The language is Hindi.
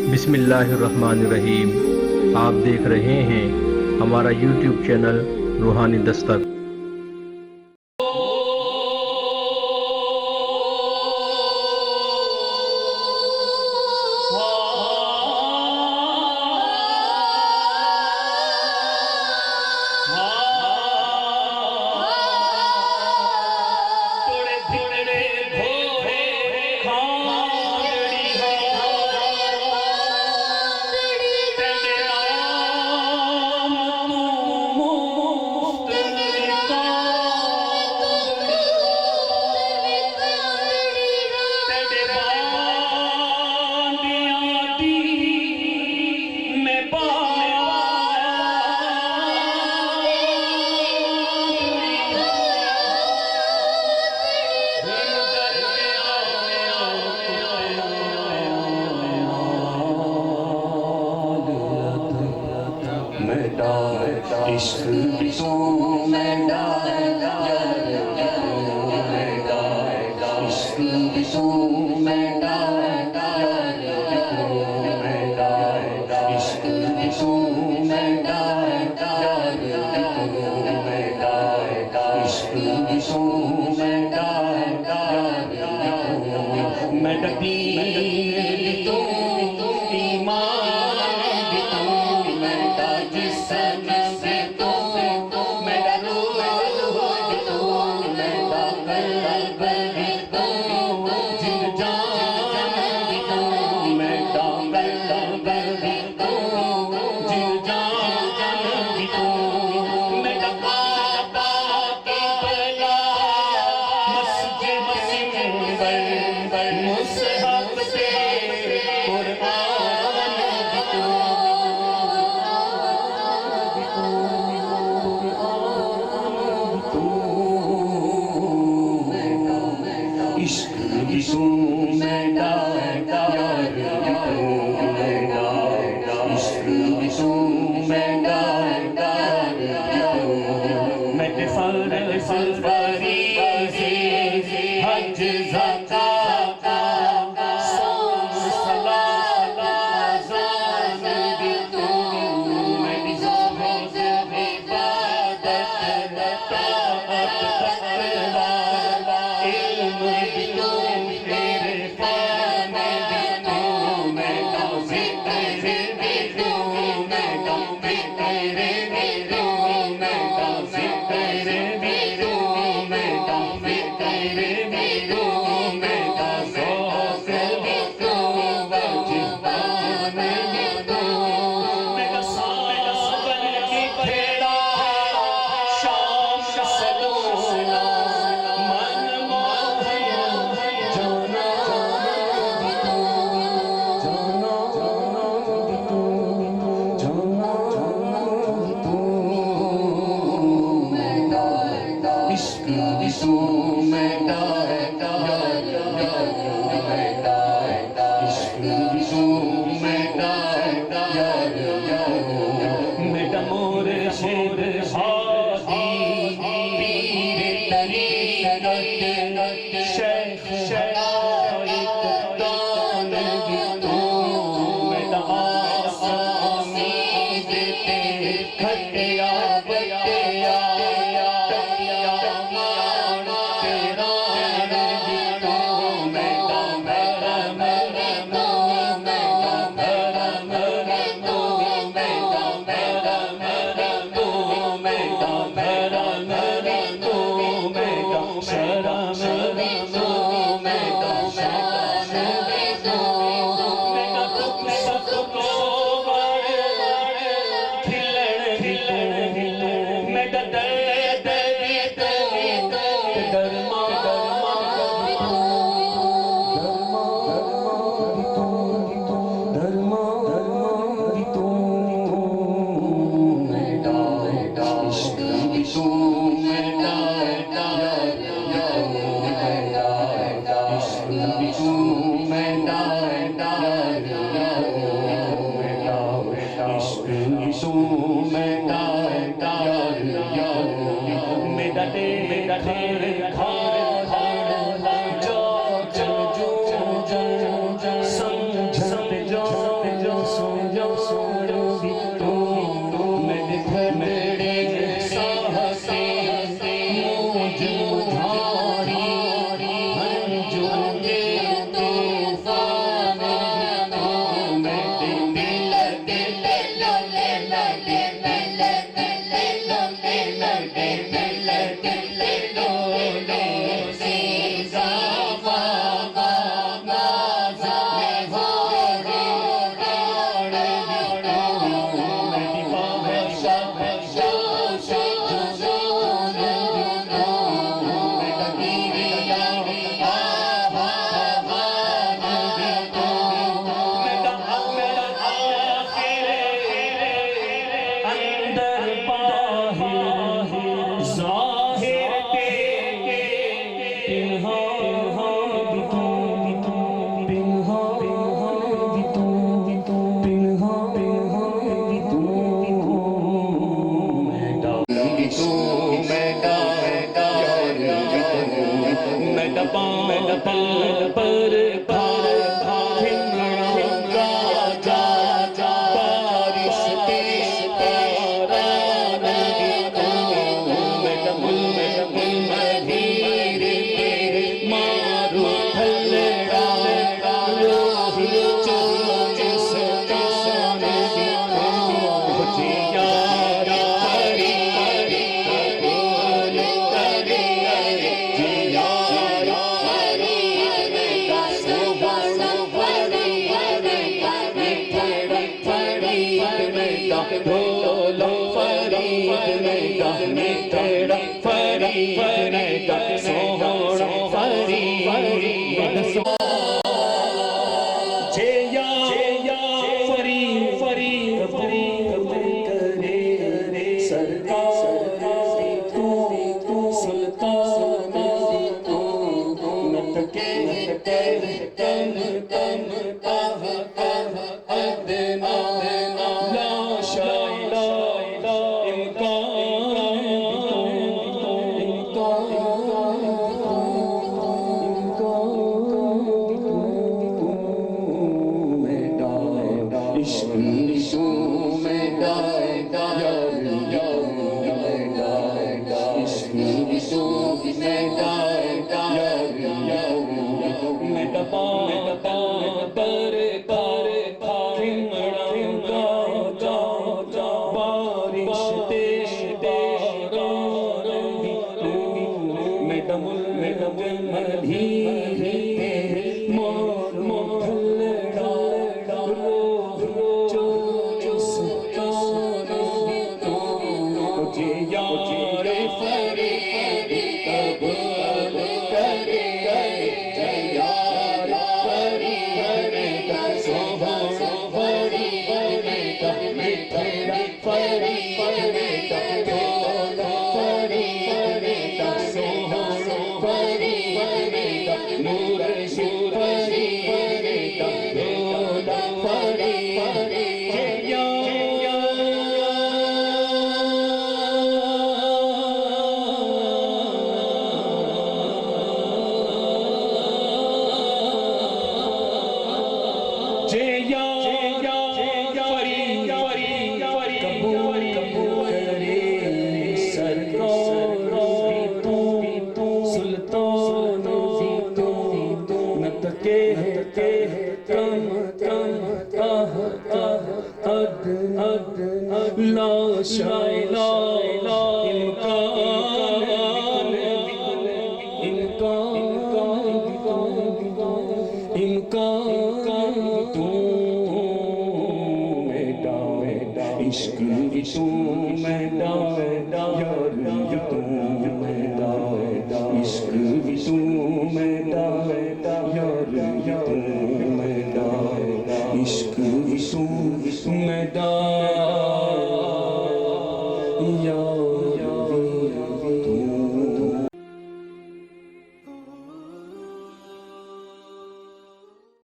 बिस्मिल्लाहिर्रहमानिर्रहीम। आप देख रहे हैं हमारा यूट्यूब चैनल रूहानी दस्तक। इश्क भी तू मेरा यार तू मेरा इश्क भी तू मेरा यार तू मेरा इश्क भी तू मेरा यार तू मेरा इश्क भी तू मेरा यार तू मेरा दीन तू ईमान भी तू मेरा जिस्म इश्क भी तू मेरा यार तू मेरा इश्क भी तू मेरा यार तू मैं फरमारी हज ज़कात सौम सलात ज़ान भी तू मेरी ज़ोहर इबादत ताअत तक़वा इल्म भी तू तेरे फ़न भी तू मेरा ज़िक्र भी तू मेरा ज़िक्र भी तू मेरा ज़िक्र भी तू मेरा ज़िक्र भी तू मेरा ज़ौक़ भी तू वजदान भी तू मेरा सावन की खेड़ा शाम सलूना मन मोहे जाना भी तू जाना भी तू जाना भी तू मेरा इश्क भी तू मेरा यार मेरा इश्क भी तू मेरा यार मेरा मोरे शेर हादी पीर तरीक़त शेख शाइक दान भी तू मेरा आसामी देते खटिया बटिया तेरा भी तू मेरा मेरा मेरा तू मेरा मेरा मेरा तू मेरा मेरा मेरा तू मेरा मेरा मेरा तू मेरा शरम भी तू मेरा शान भी तू मेरा दुख सुख को खिलण भी तू मेरा दर्द भी तू दरमा भी तू धर्मा भी तू मेरा इश्क भी तू मेरा यार मेरा इश्क भी तू मेरा यार मेरा इश्क भी तू मेरा यार मेरा ढेर खा जो समझते जो ढोलो फरीद मेरा मिठड़ा फरीद मेरा सोहणो फरीद जे या फरीद करे सरकार तू सुल्तान नत के कम अदना ला शाइला ला शाइला इम्कान तू मेरा इश्क भी तू मेरा यार तू मेरा इश्क भी तू मेरा यार तू मेरा इश्क भी तू मेरा